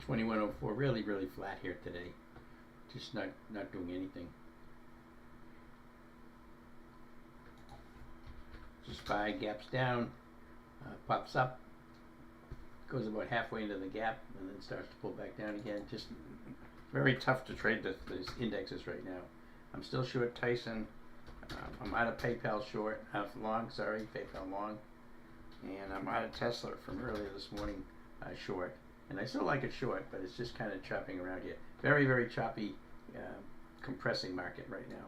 2104, really flat here today. Just not doing anything. Just SPY gaps down, pops up, goes about halfway into the gap, and then starts to pull back down again. Just very tough to trade these indexes right now. I'm still short Tyson. I'm out of PayPal short, long, sorry, PayPal long. And I'm out of Tesla from earlier this morning short. And I still like it short, but it's just kind of chopping around here. Very choppy, compressing market right now.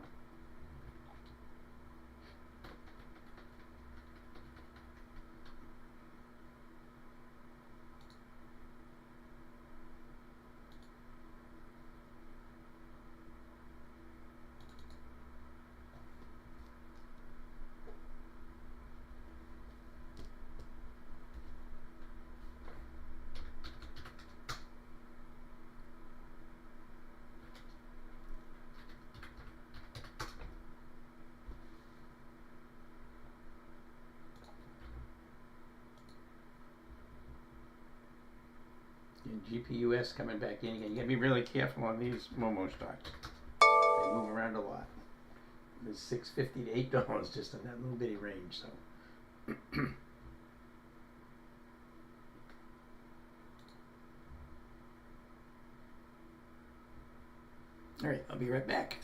And GPUS coming back in again. You gotta be really careful on these Momo stocks. They move around a lot. There's $6.50 to $8 just in that little bitty range. So. All right, I'll be right back.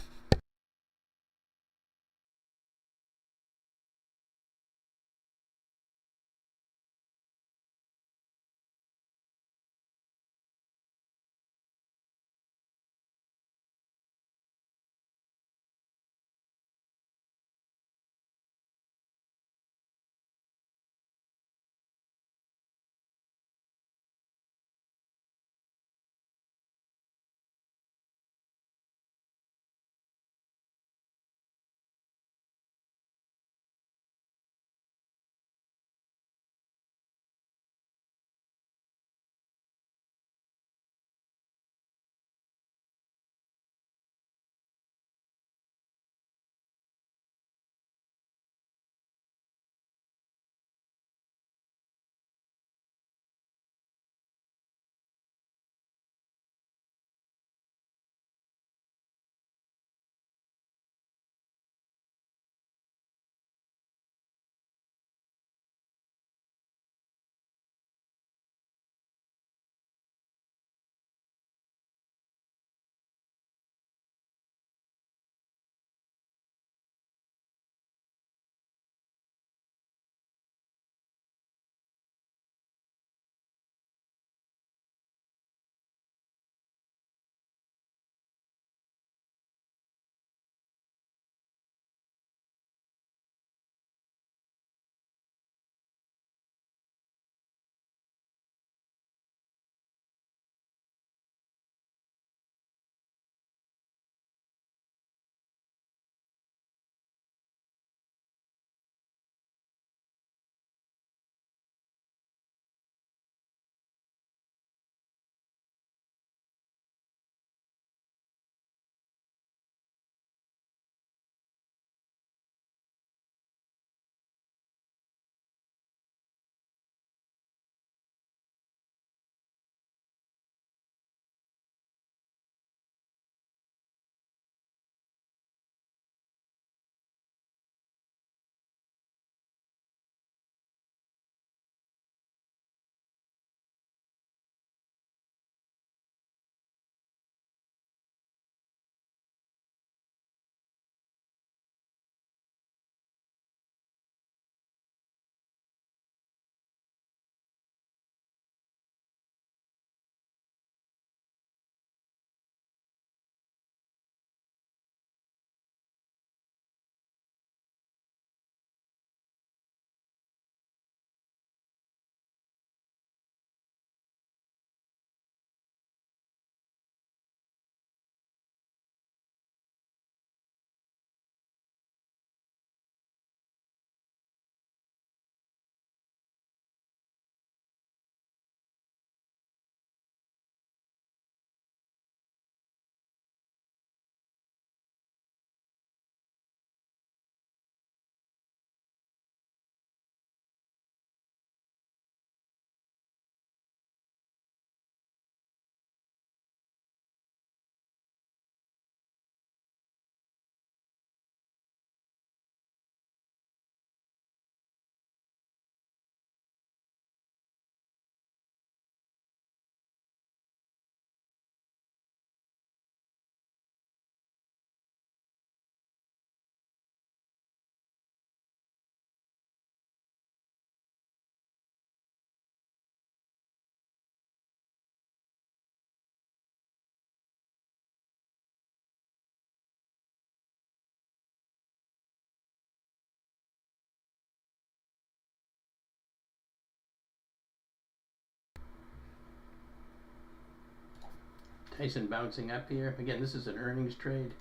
Tyson bouncing up here. Again, this is an earnings trade,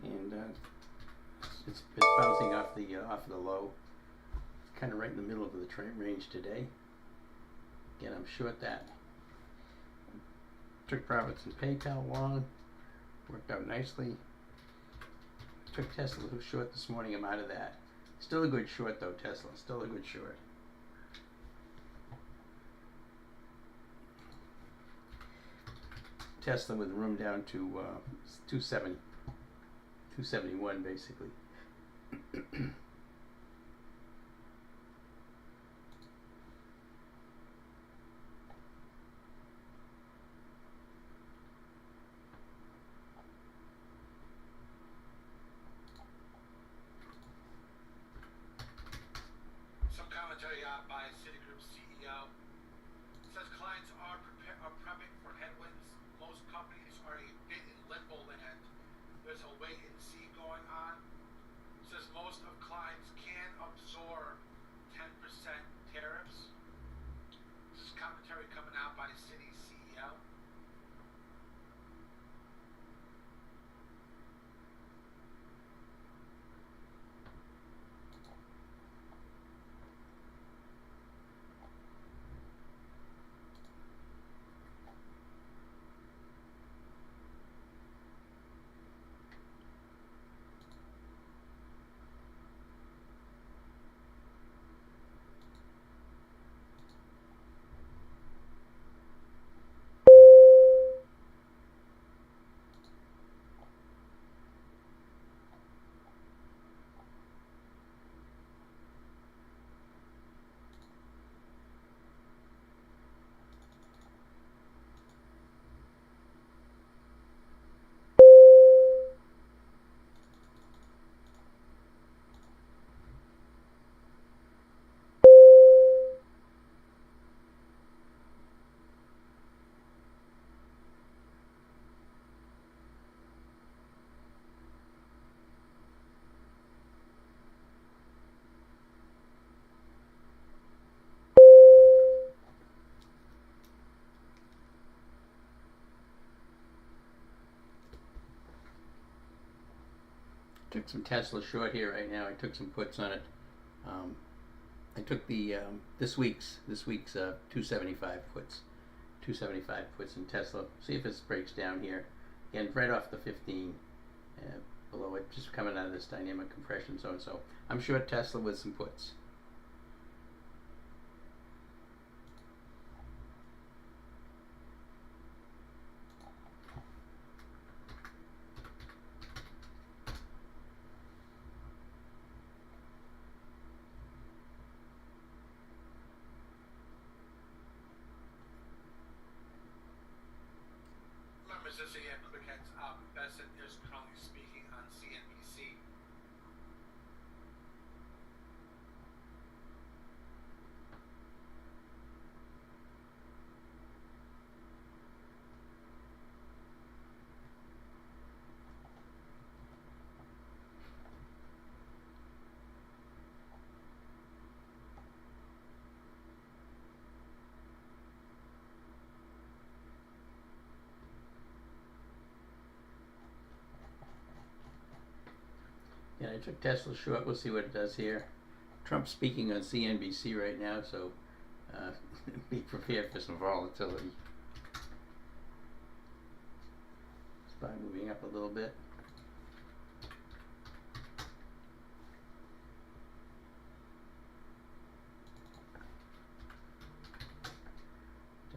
and it's bouncing off the low. It's kind of right in the middle of the trade range today. Again, I'm short that. Took profits in PayPal long, worked out nicely. Took Tesla short this morning. I'm out of that. Still a good short though, Tesla. Still a good short. Tesla with room down to 271 basically. Some commentary by Citigroup CEO says clients are prepping for headwinds. Most companies are a bit in limbo land. There's a wait and see going on. Says most of clients can absorb 10% tariffs. This is commentary coming out by Citi CEO. Took some Tesla short here right now. I took some puts on it. I took the this week's 275 puts, 275 puts in Tesla. See if this breaks down here. Again, right off the 15 below it, just coming out of this dynamic compression zone. So I'm short Tesla with some puts. Members, this is a quick heads up. Besson is currently speaking on CNBC. Yeah, I took Tesla short. We'll see what it does here. Trump's speaking on CNBC right now, so be prepared for some volatility. SPY moving up a little bit.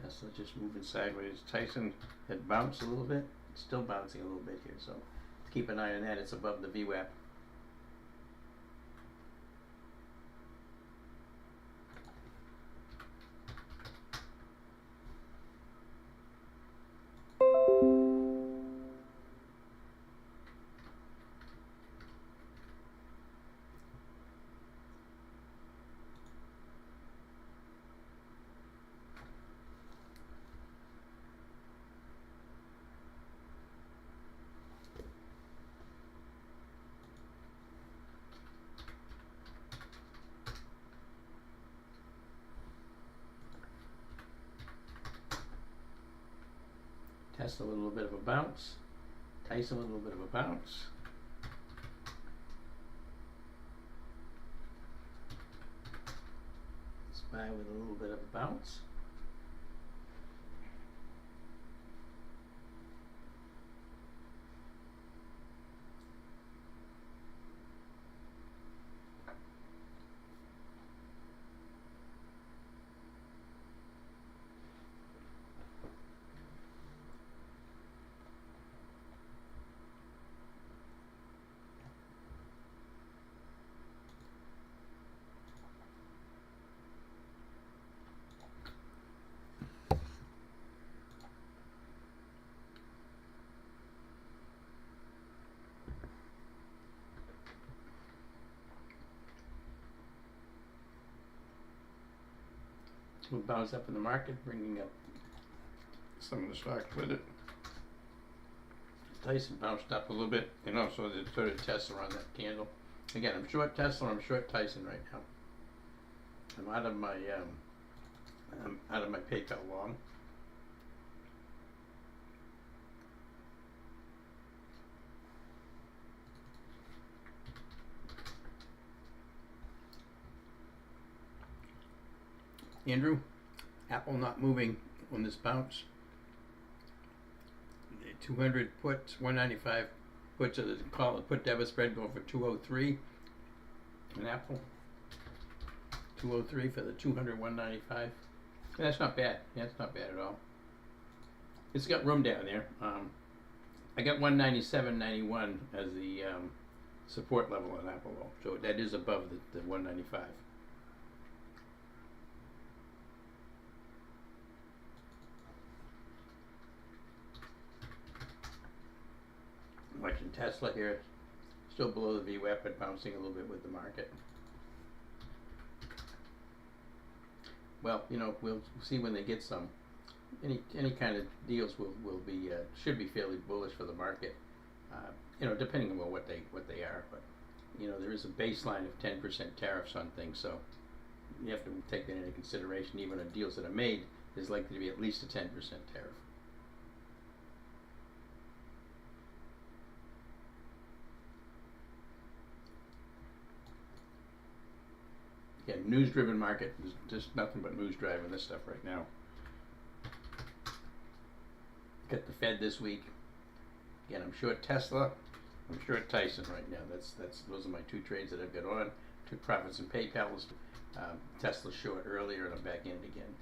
Tesla just moving sideways. Tyson had bounced a little bit. It's still bouncing a little bit here, so keep an eye on that. It's above the VWAP. Tesla a little bit of a bounce. Tyson a little bit of a bounce. SPY with a little bit of a bounce. We'll bounce up in the market, bringing up some of the stocks with it. Tyson bounced up a little bit, and also so did Tesla on that candle. Again, I'm short Tesla, I'm short Tyson right now. I'm out of my PayPal long. Andrew, Apple not moving on this bounce. The 200 puts, 195 puts, call it put debit spread going for 203 in Apple. 203 for the 200, 195. That's not bad. That's not bad at all. It's got room down there. I got 197.91 as the support level on Apple though, so that is above the 195. Watching Tesla here, still below the VWAP, but bouncing a little bit with the market. Well, you know, we'll see when they get some. Any kind of deals will be should be fairly bullish for the market. You know, depending on what they are, but you know there is a baseline of 10% tariffs on things, so you have to take that into consideration. Even on deals that are made, there's likely to be at least a 10% tariff. Again, news-driven market. There's just nothing but news driving this stuff right now. Got the Fed this week. Again, I'm short Tesla. I'm short Tyson right now. Those are my two trades that I've got on. Took profits in PayPal. Tesla short earlier, and I'm back in it again.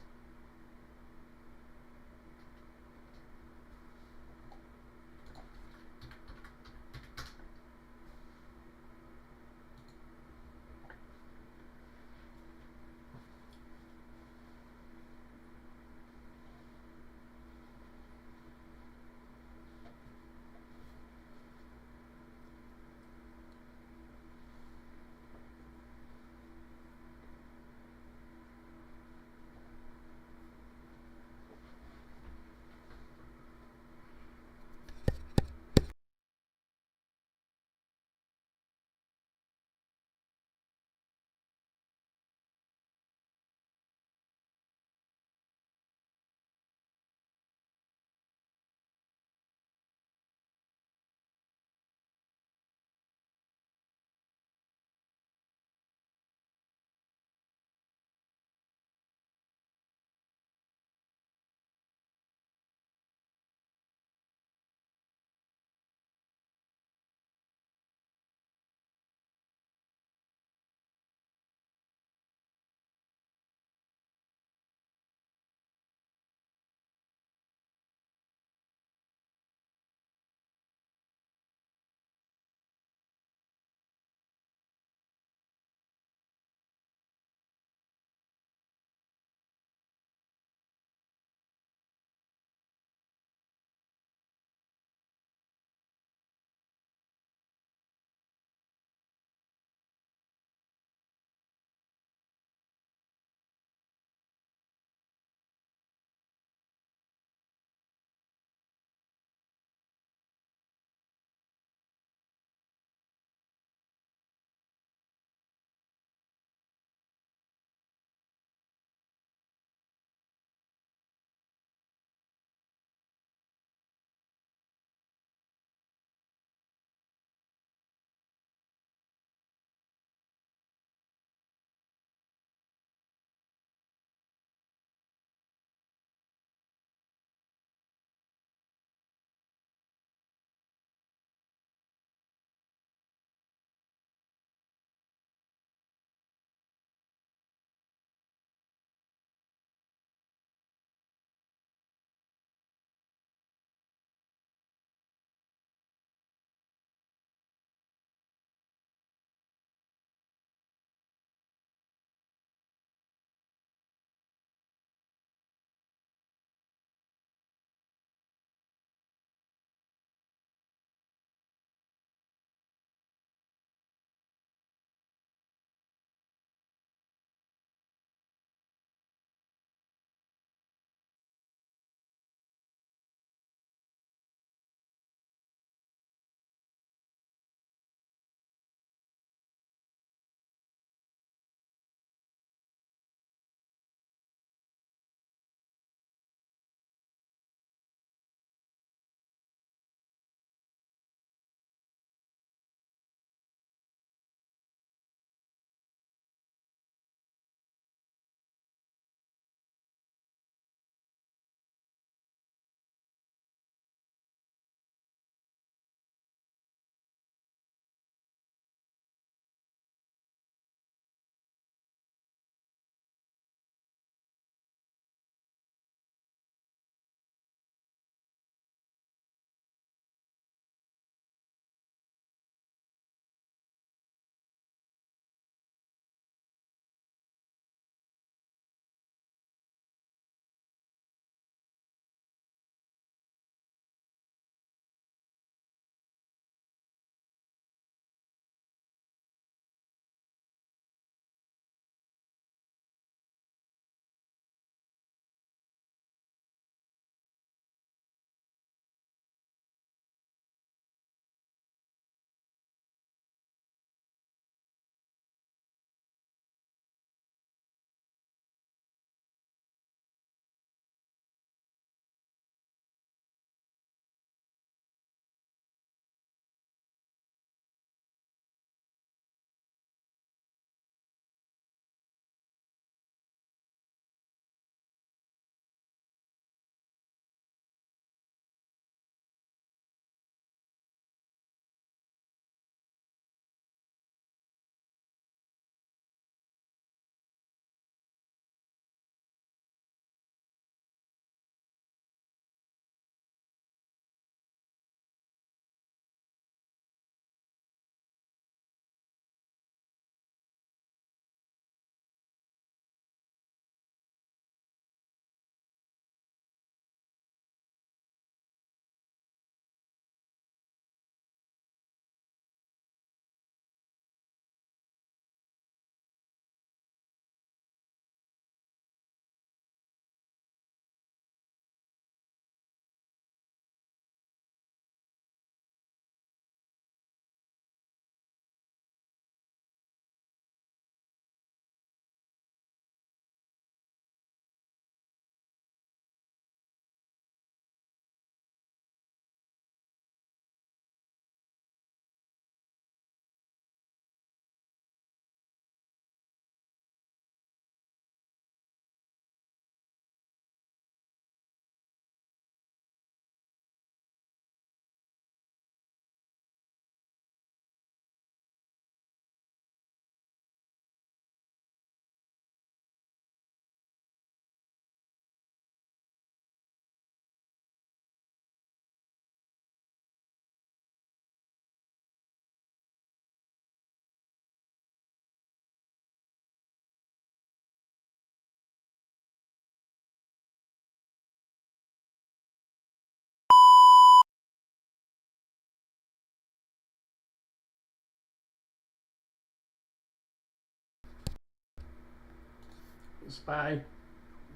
SPY,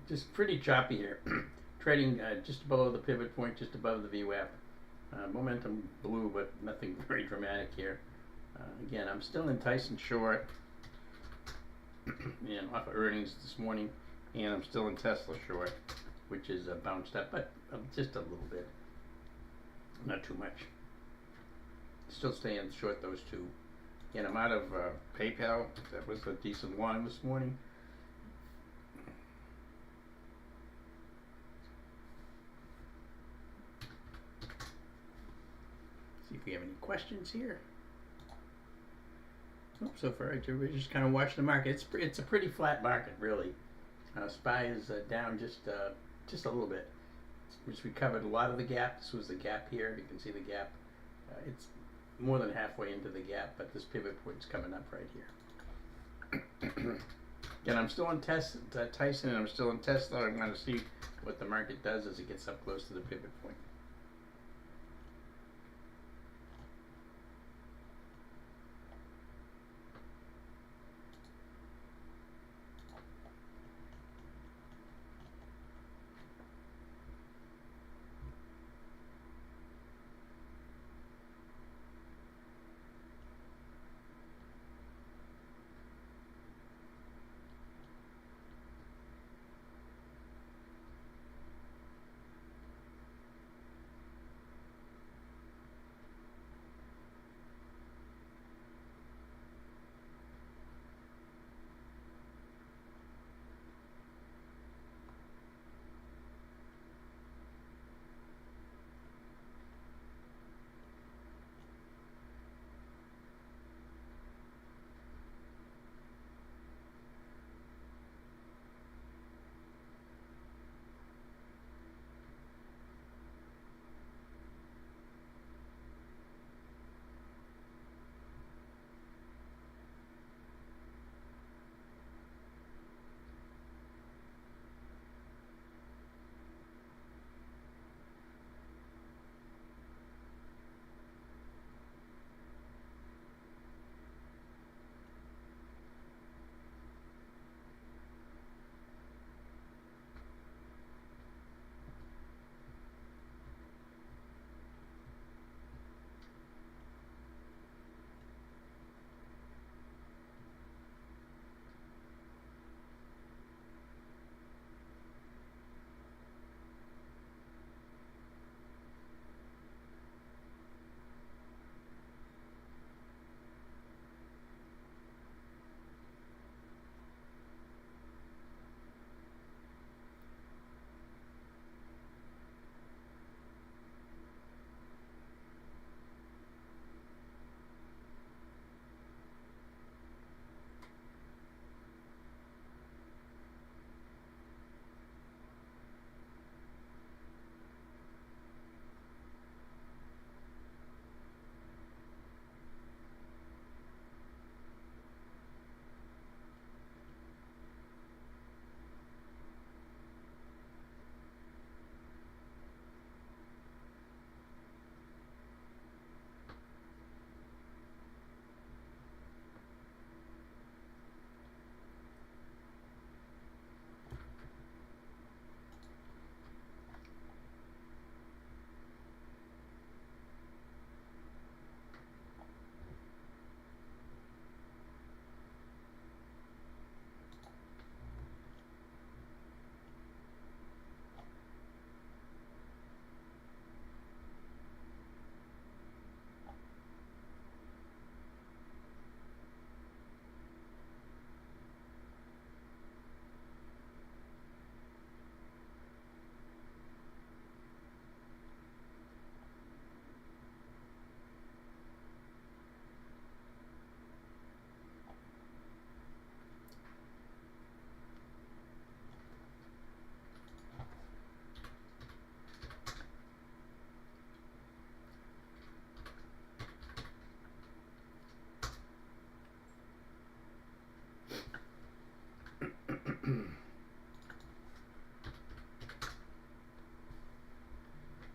just pretty choppy here. Trading just below the pivot point, just above the VWAP. Momentum blue, but nothing very dramatic here. Again, I'm still in Tyson short, and off of earnings this morning, and I'm still in Tesla short, which is bounced up, but just a little bit, not too much. Still staying short those two. Again, I'm out of PayPal. That was a decent long this morning. See if we have any questions here. Oh, so far, we're just kind of watching the market. It's a pretty flat market, really. SPY is down just a little bit. It's recovered a lot of the gap. This was the gap here. You can see the gap. It's more than halfway into the gap, but this pivot point's coming up right here. Again, I'm still in Tyson, and I'm still in Tesla. I'm going to see what the market does as it gets up close to the pivot point.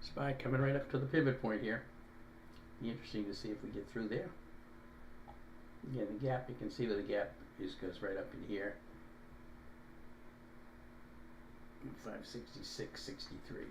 SPY coming right up to the pivot point here. Be interesting to see if we get through there. Again, the gap, you can see that the gap goes right up in here. 566.63.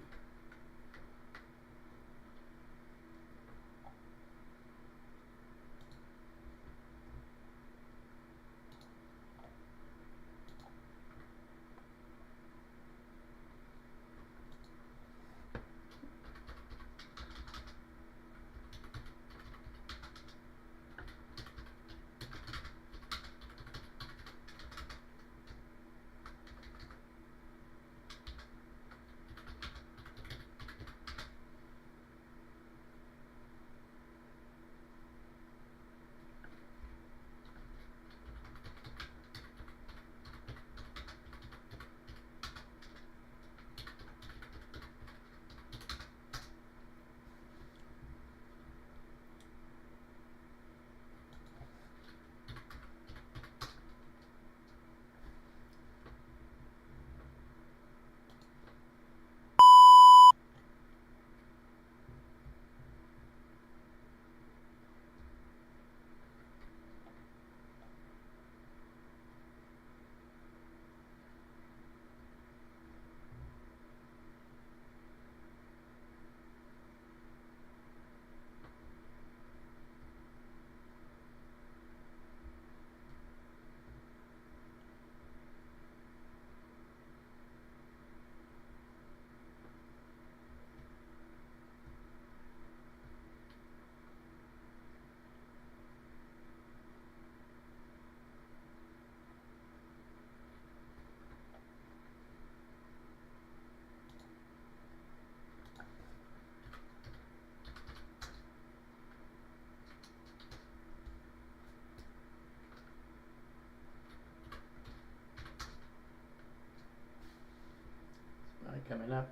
Coming up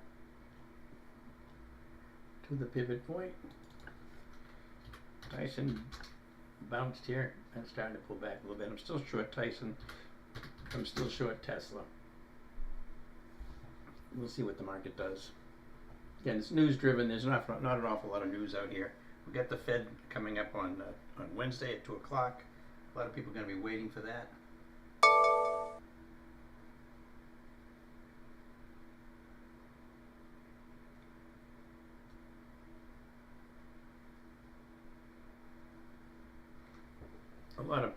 to the pivot point. Tyson bounced here and starting to pull back a little bit. I'm still short Tyson. I'm still short Tesla. We'll see what the market does. Again, it's news driven. There's not an awful lot of news out here. We've got the Fed coming up on Wednesday at 2 o'clock. A lot of people are going to be waiting for that. A lot of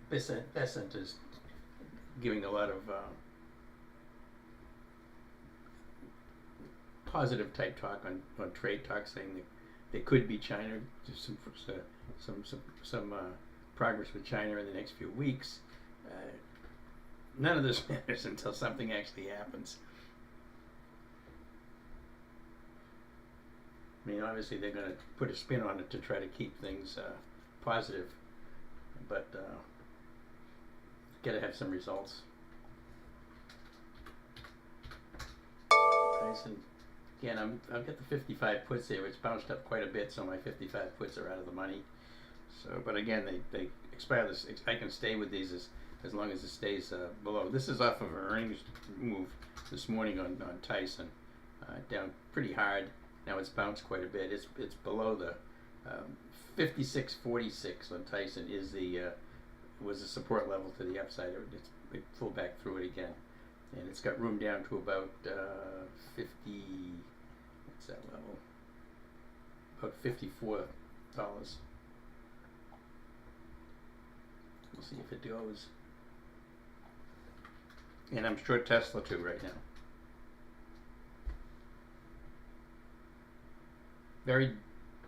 Besant is giving a lot of positive type talk on trade talk, saying that there could be China, some progress with China in the next few weeks. None of this matters until something actually happens. I mean, obviously they're going to put a spin on it to try to keep things positive, but got to have some results. Tyson, again, I've got the 55 puts here. It's bounced up quite a bit, so my 55 puts are out of the money. So, but again, they expire this. I can stay with these as long as it stays below. This is off of an earnings move this morning on Tyson, down pretty hard. Now it's bounced quite a bit. It's below the 56.46 on Tyson is was a support level to the upside. It pulled back through it again, and it's got room down to about 50. What's that level? About $54. We'll see if it goes. And I'm short Tesla too right now. Very,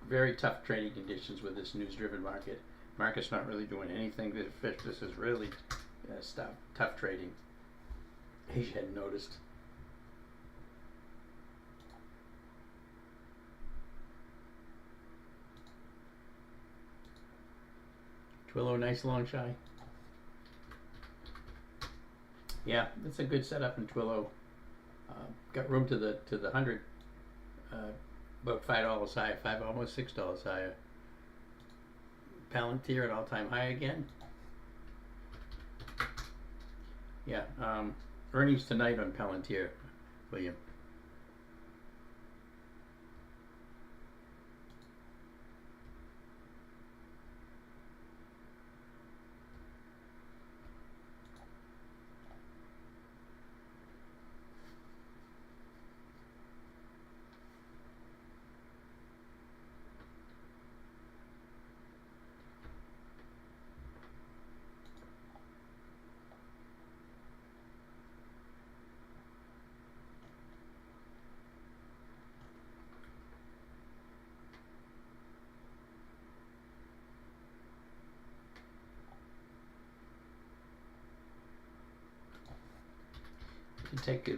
very tough trading conditions with this news-driven market. Market's not really doing anything. This is really tough trading. Asia hadn't noticed. Twillo, nice long shy. Yeah, that's a good setup in Twillo. Got room to the 100. About $5 higher, almost $6 higher. Palantir at all-time high again. Yeah, earnings tonight on Palantir, William.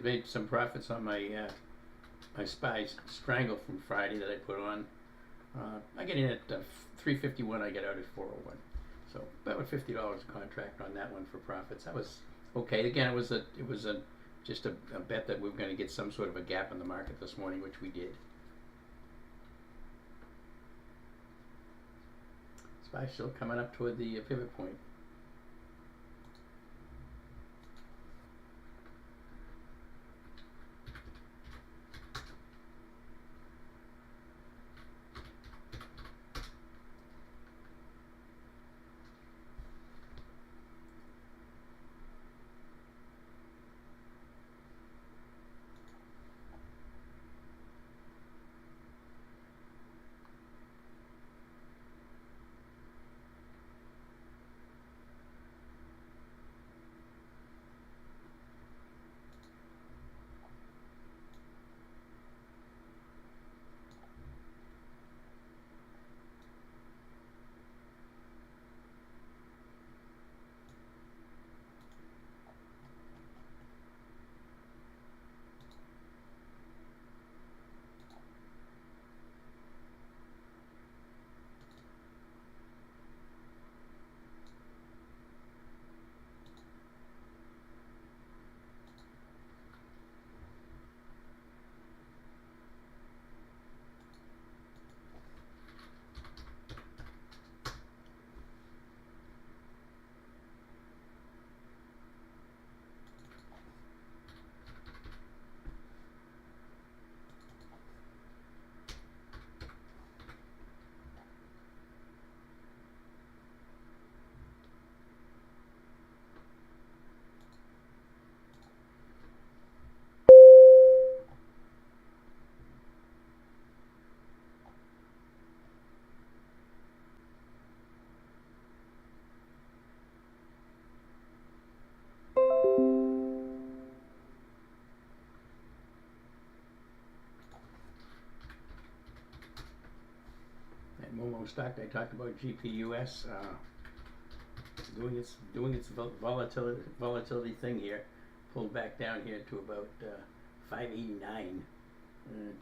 made some profits on my my SPY strangle from Friday that I put on. I get in at 351. I get out at 401. So about $50 a contract on that one for profits. That was okay. Again, it was just a bet that we were going to get some sort of a gap in the market this morning, which we did. SPY still coming up toward the pivot point. Momo stock I talked about, GPUS, doing its volatility thing here, pulled back down here to about 589, and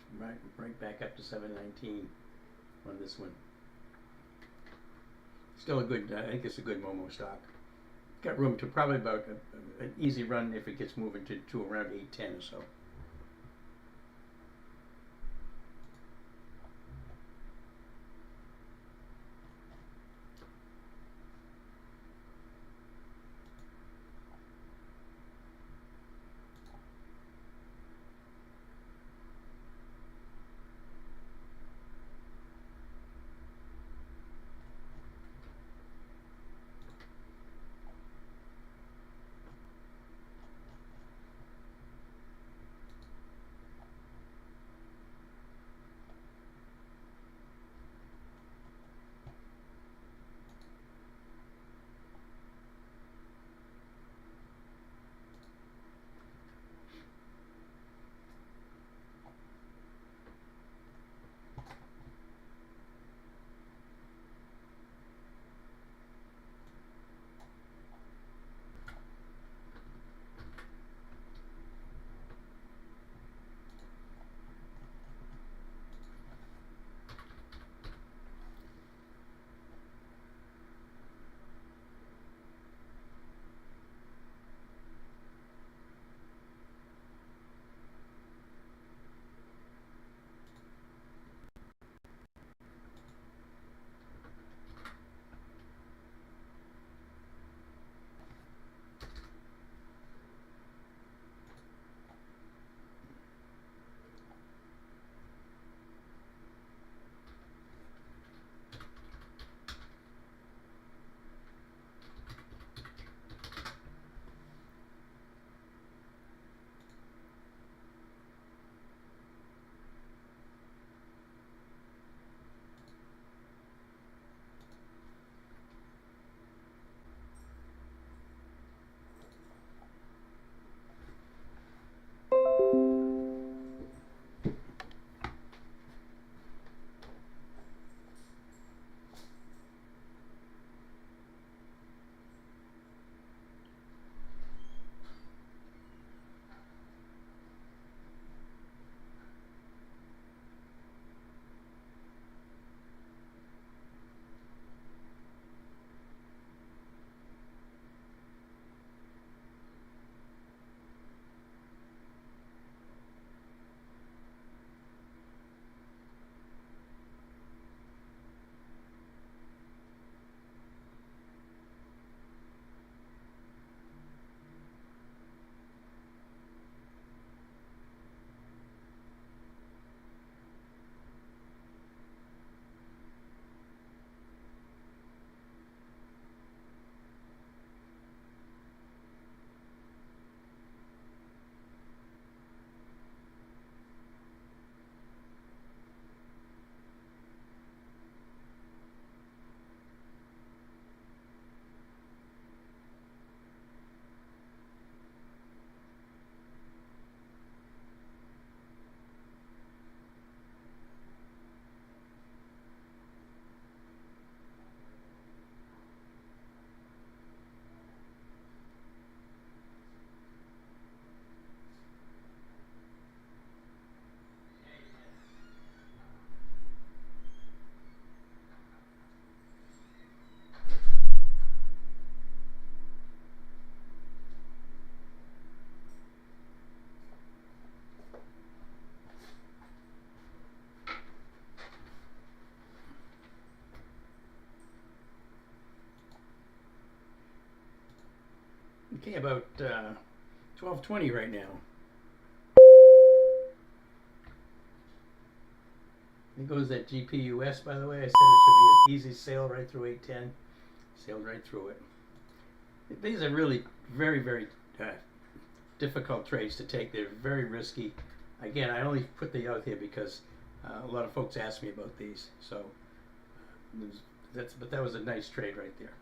right back up to 719 on this one. Still a good, I think it's a good Momo stock. Got room to probably about an easy run if it gets moving to around 810 or so. Okay, about 12:20 right now. There goes that GPUS, by the way. I said it should be an easy sail right through 810. Sailed right through it. These are really very, very difficult trades to take. They're very risky. Again, I only put the out here because a lot of folks ask me about these. So but that was a nice trade right there.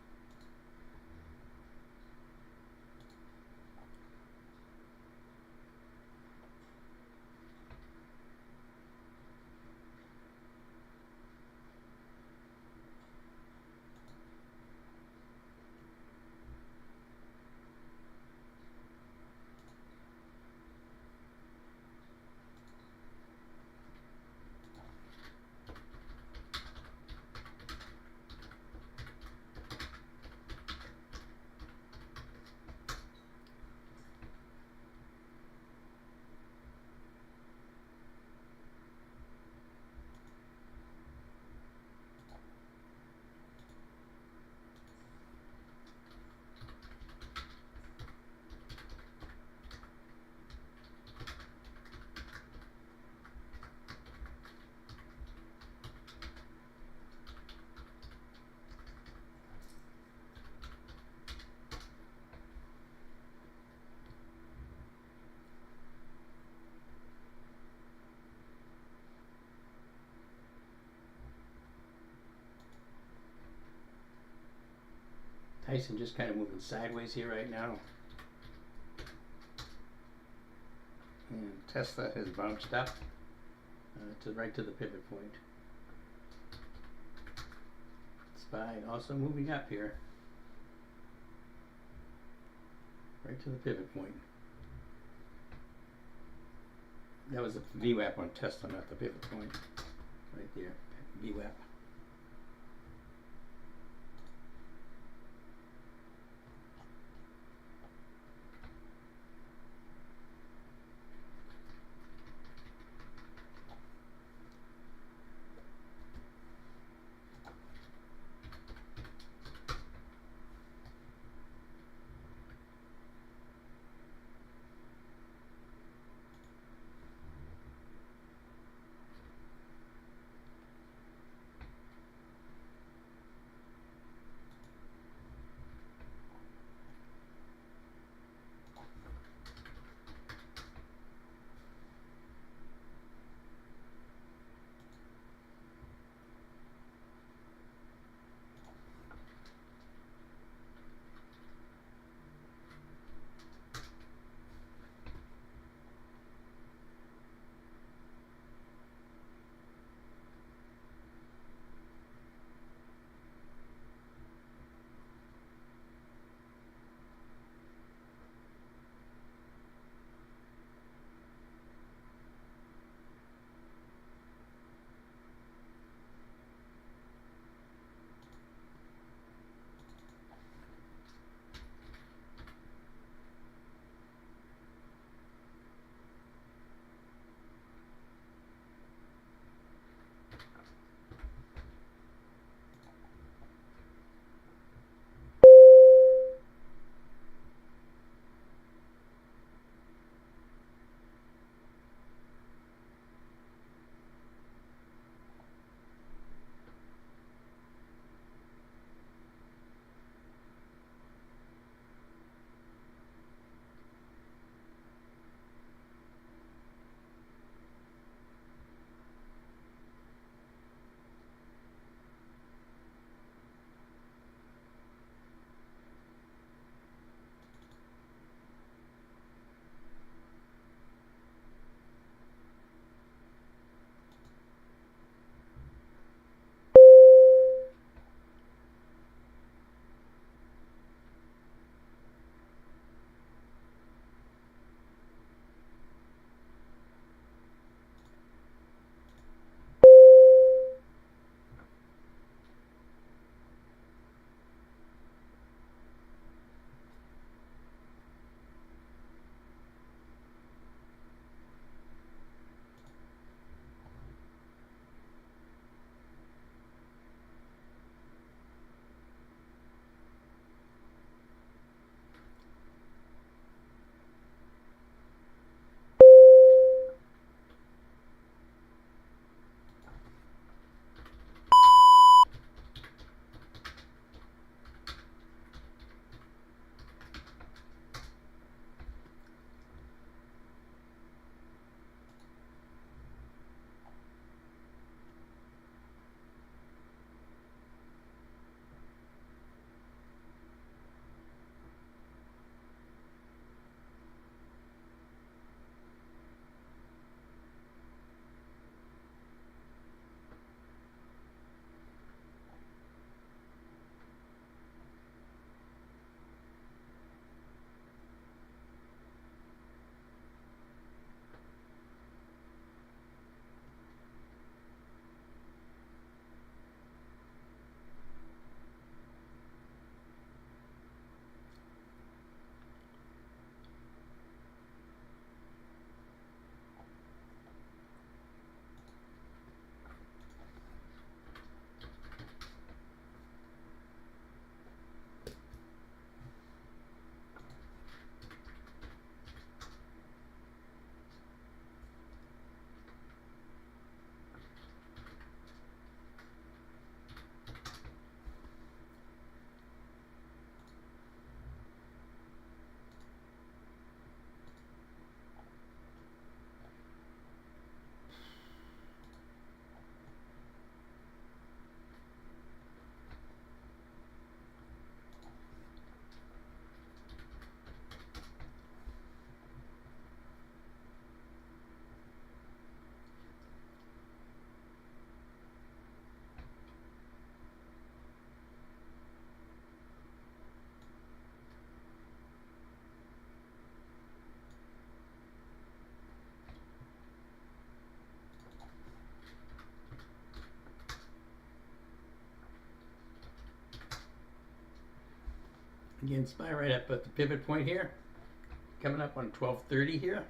Tyson just kind of moving sideways here right now. And Tesla has bounced up right to the pivot point. SPY also moving up here. Right to the pivot point. That was a VWAP on Tesla, not the pivot point. Right there, VWAP. Again, SPY right up at the pivot point here, coming up on 12:30 here.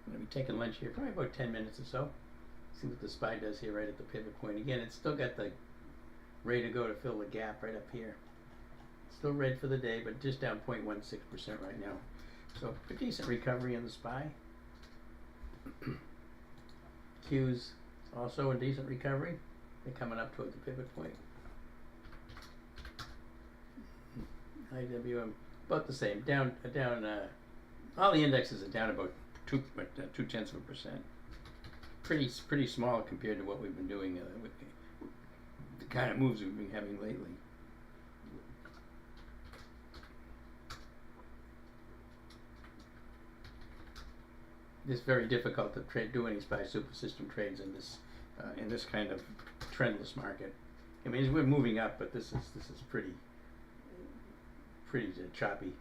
I'm going to be taking lunch here, probably about 10 minutes or so. See what the SPY does here right at the pivot point. Again, it's still got the ready to go to fill the gap right up here. Still red for the day, but just down 0.16% right now. So a decent recovery in the SPY. Q's also a decent recovery. They're coming up toward the pivot point. IWM about the same. Down. All the indexes are down about 0.2%. Pretty small compared to what we've been doing with the kind of moves we've been having lately. It's very difficult to do any SPY super system trades in this kind of trendless market. I mean, we're moving up, but this is pretty choppy.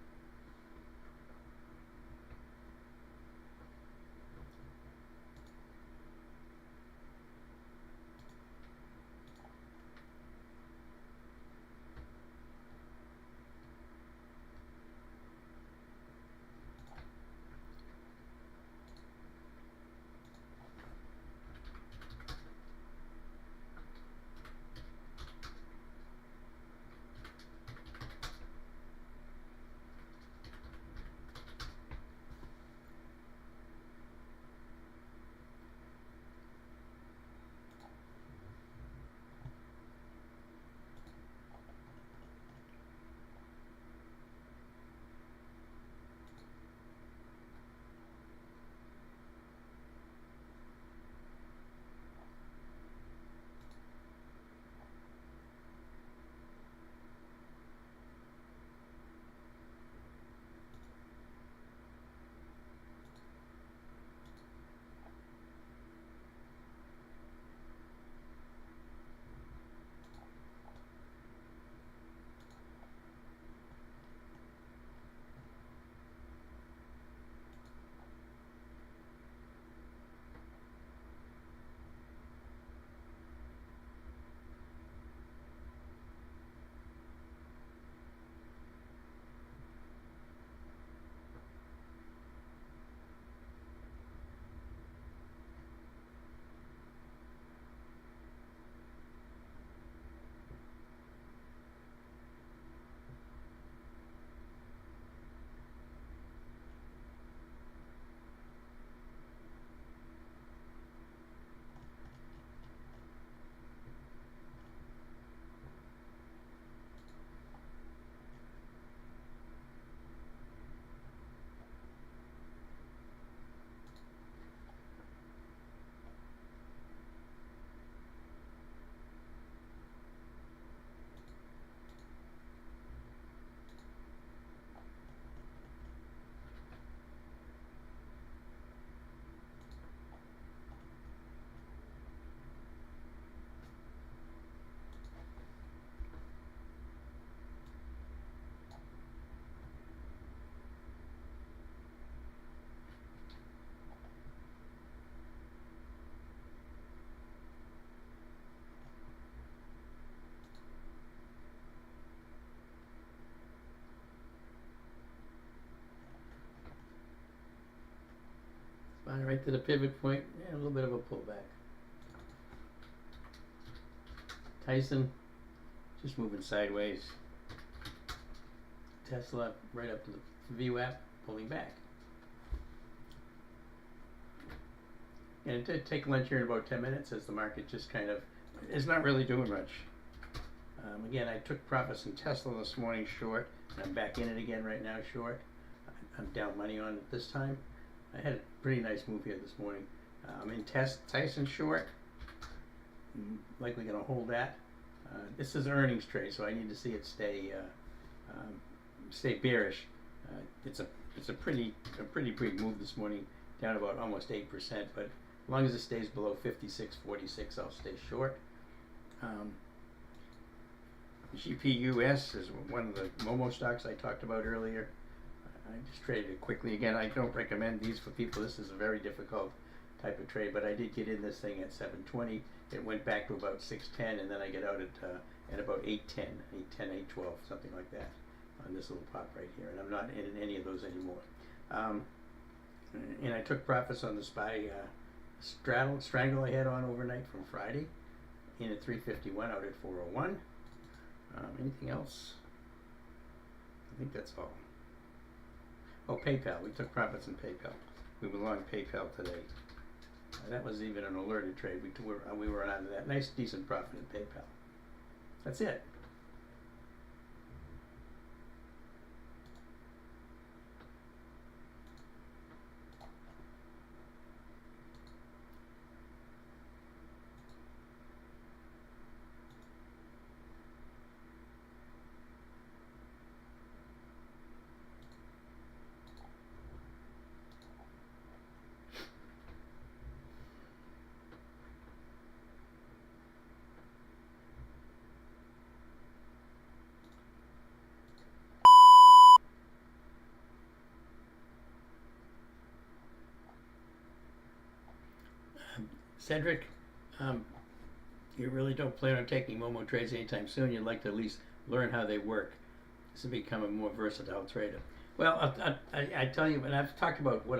Right to the pivot point, a little bit of a pullback. Tyson just moving sideways. Tesla right up to the VWAP, pulling back. And it did take lunch here in about 10 minutes as the market just kind of is not really doing much. Again, I took profits in Tesla this morning short, and I'm back in it again right now short. I'm down money on it this time. I had a pretty nice move here this morning. I'm in Tyson short. Likely going to hold that. This is an earnings trade, so I need to see it stay bearish. It's a pretty big move this morning, down about almost 8%. But as long as it stays below 56.46, I'll stay short. GPUS is one of the Momo stocks I talked about earlier. I just traded it quickly. Again, I don't recommend these for people. This is a very difficult type of trade, but I did get in this thing at 720. It went back to about 610, and then I get out at about 810, 812, something like that, on this little pop right here. And I'm not in any of those anymore. And I took profits on the SPY strangle I had on overnight from Friday, in at 351, out at 401. Anything else? I think that's all. Oh, PayPal. We took profits in PayPal. We were long PayPal today. That was even an alerted trade. We were on that. Nice, decent profit in PayPal. That's it. Cedric, you really don't plan on taking Momo trades anytime soon. You'd like to at least learn how they work to become a more versatile trader. Well, I tell you, and I've talked about what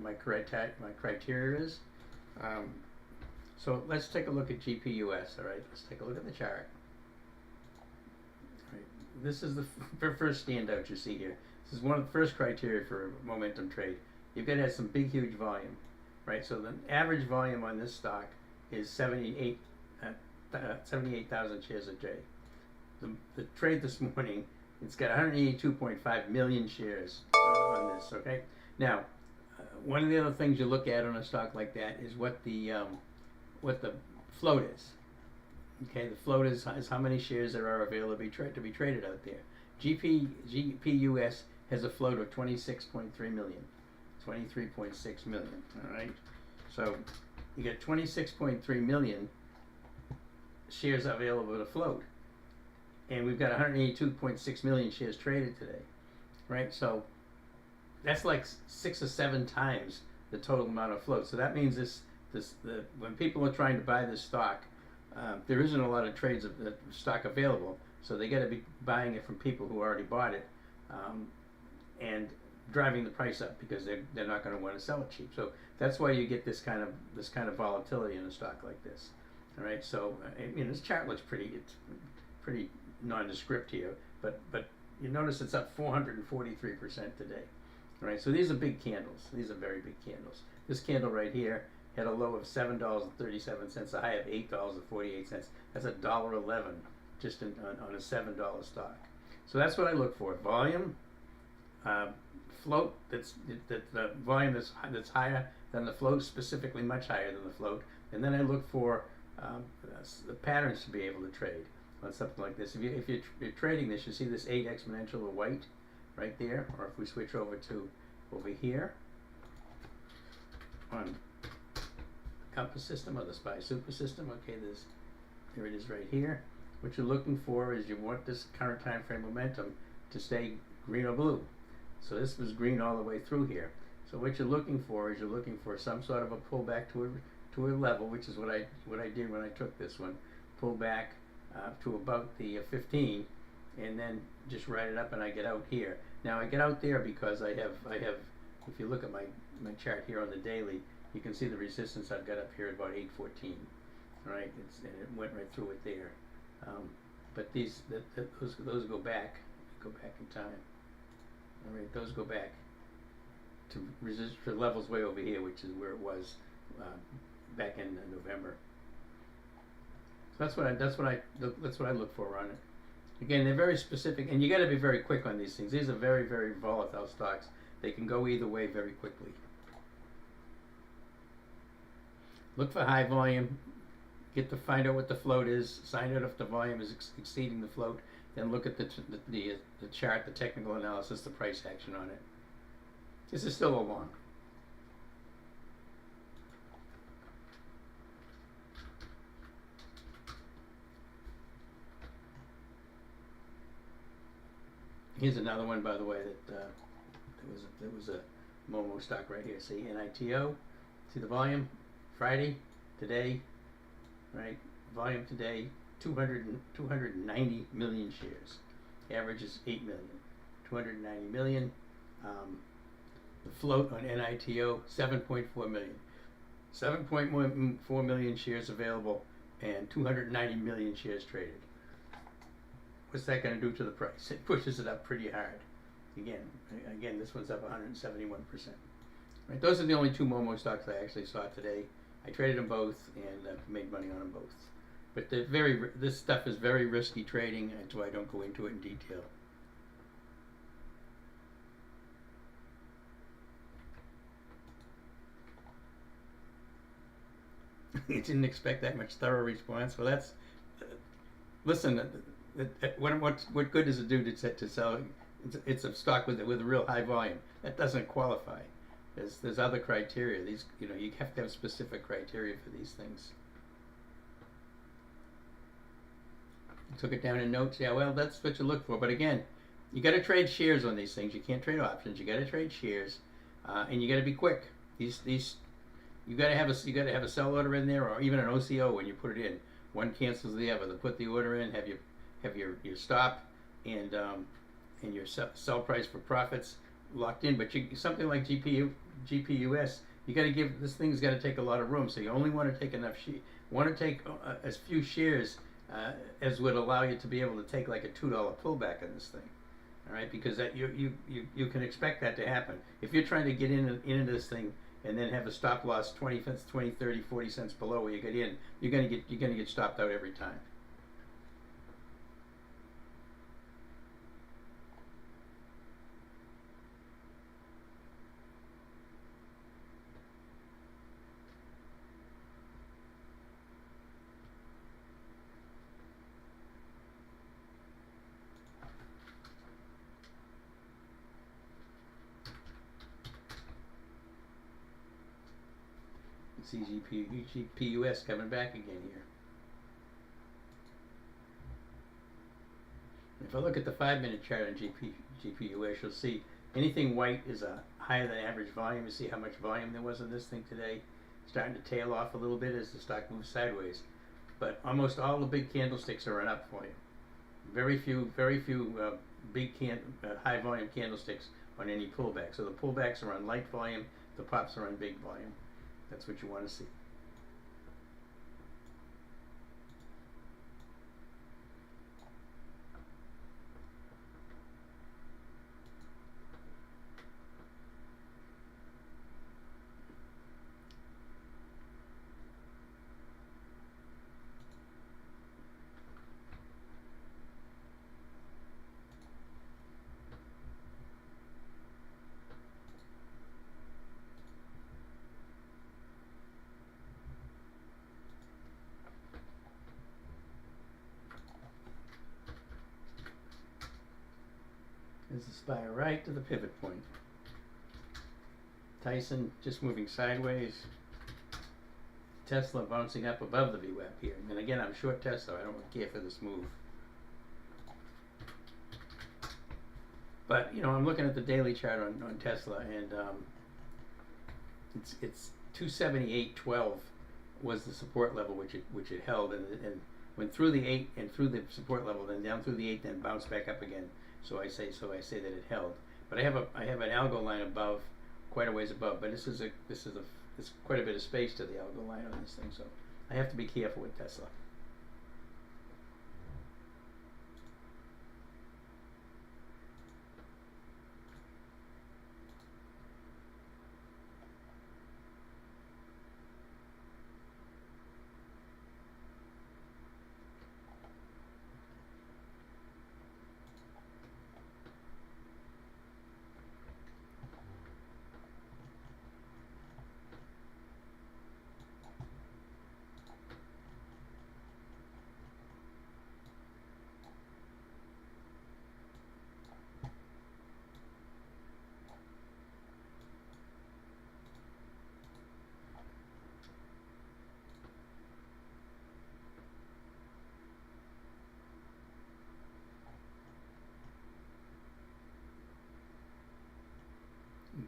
my criteria is. So let's take a look at GPUS. All right, let's take a look at the chart. All right. This is the first standout you see here. This is one of the first criteria for a momentum trade. You've got to have some big, huge volume. Right, so the average volume on this stock is 78,000 shares a day. The trade this morning, it's got 182.5 million shares on this. Okay, now one of the other things you look at on a stock like that is what the float is. Okay, the float is how many shares there are available to be traded out there. GPUS has a float of 26.3 million. 23.6 million. All right, so you get 26.3 million shares available to float, and we've got 182.6 million shares traded today, right? So that's like 6 or 7 times the total amount of float. So that means when people are trying to buy this stock, there isn't a lot of trades of the stock available, so they got to be buying it from people who already bought it, and driving the price up because they're not going to want to sell it cheap. So that's why you get this kind of volatility in a stock like this. All right. So this chart looks it's pretty nondescript here, but you notice it's up 443% today. All right. So these are big candles. These are very big candles. This candle right here had a low of $7.37, a high of $8.48. That's $1.11 just on a $7 stock. So that's what I look for: volume. Float the volume that's higher than the float, specifically much higher than the float, and then I look for the patterns to be able to trade on something like this. If you're trading this, you see this 8 exponential of white right there, or if we switch over here on compass system or the SPY super system. Okay, there it is right here. What you're looking for is you want this current time frame momentum to stay green or blue. So this was green all the way through here. So what you're looking for is some sort of a pullback to a level, which is what I did when I took this one. Pull back to about the 15, and then just ride it up, and I get out here. Now I get out there because I have. If you look at my chart here on the daily, you can see the resistance I've got up here at about 814. Right, and it went right through it there. But those go back in time. All right, those go back to resist for levels way over here, which is where it was back in November. So that's what I look for on it. Again, they're very specific, and you got to be very quick on these things. These are very, very volatile stocks. They can go either way very quickly. Look for high volume. Find out what the float is. Find out if the volume is exceeding the float. Then look at the chart, the technical analysis, the price action on it. This is still a long. Here's another one, by the way, that there was a Momo stock right here. See, NITO. See the volume? Friday, today, right? Volume today, 290 million shares. Average is 8 million. 290 million. The float on NITO, 7.4 million. 7.4 million shares available and 290 million shares traded. What's that going to do to the price? It pushes it up pretty hard. Again, this one's up 171%. Right, those are the only two Momo stocks I actually saw today. I traded them both and made money on them both. But this stuff is very risky trading, and so I don't go into it in detail. You didn't expect that much thorough response. Well, that's listen. What good does it do to sell? It's a stock with a real high volume. That doesn't qualify. There's other criteria. These you have to have specific criteria for these things. I took it down in notes. Yeah, well, that's what you look for. But again, you got to trade shares on these things. You can't trade options. You got to trade shares, and you got to be quick. These you got to have a sell order in there, or even an OCO when you put it in. One cancels the other. To put the order in, have your stop and your sell price for profits locked in. But something like GPUS, you got to give this thing's got to take a lot of room. So you only want to take enough want to take as few shares as would allow you to be able to take like a $2 pullback in this thing. All right, because that you can expect that to happen if you're trying to get into this thing and then have a stop loss 20, 30, 40 cents below where you get in. You're gonna get stopped out every time. See GPUS coming back again here. If I look at the 5-minute chart on GPUS, you'll see anything white is a higher than average volume. You see how much volume there was in this thing today. Starting to tail off a little bit as the stock moves sideways. But almost all the big candlesticks are up for you. Very few big high volume candlesticks on any pullback. So the pullbacks are on light volume, the pops are on big volume. That's what you want to see. There's the spire right to the pivot point. Tyson just moving sideways. Tesla bouncing up above the VWAP here. And again, I'm short Tesla. I don't care for this move. But I'm looking at the daily chart on Tesla, and it's 278.12 was the support level which it held, and went through the 8 and through the support level, then down through the 8, then bounced back up again. So I say that it held. But I have an algo line above, quite a ways above. But there's quite a bit of space to the algo line on this thing, so I have to be careful with Tesla.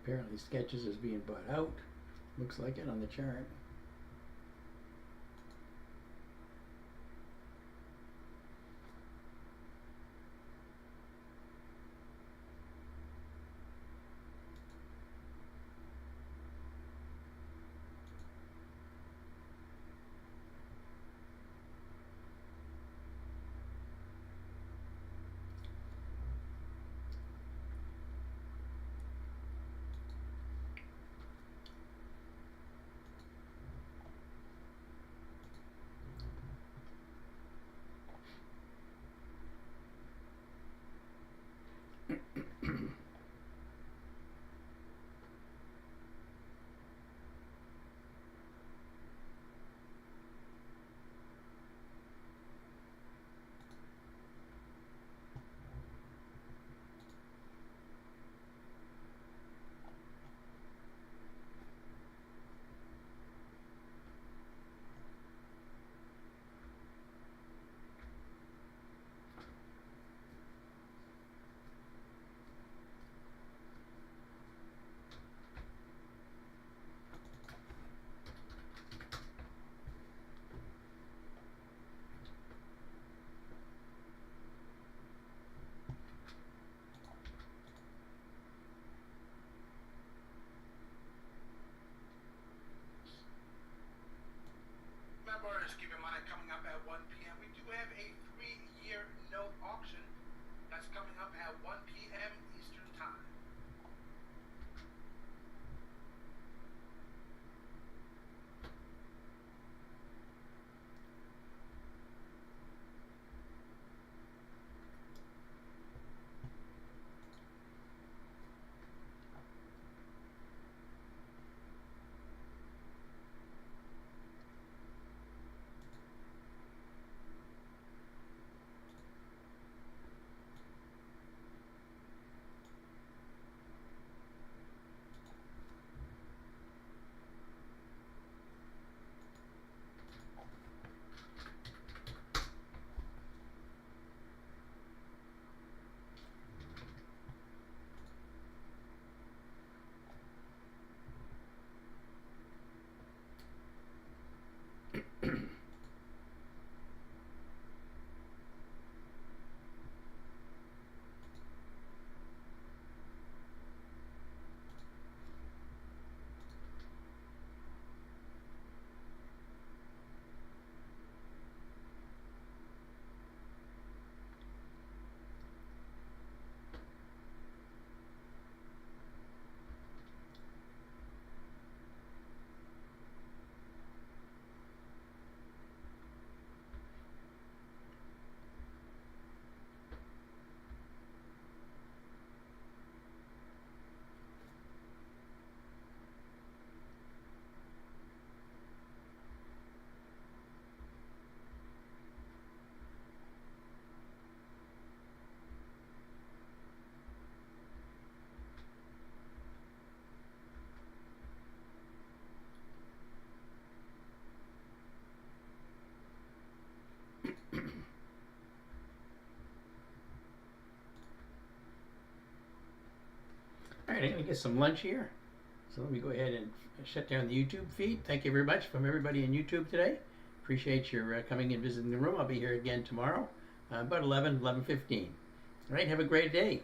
Apparently Sketches is being bought out. Looks like it on the chart. Members, keep in mind, coming up at 1 p.m., we do have a 3-year note auction that's coming up at 1 p.m. Eastern Time. Alright, I'm going to get some lunch here. So let me go ahead and shut down the YouTube feed. Thank you very much from everybody in YouTube today. Appreciate your coming and visiting the room. I'll be here again tomorrow, about 11:15. Alright, have a great day.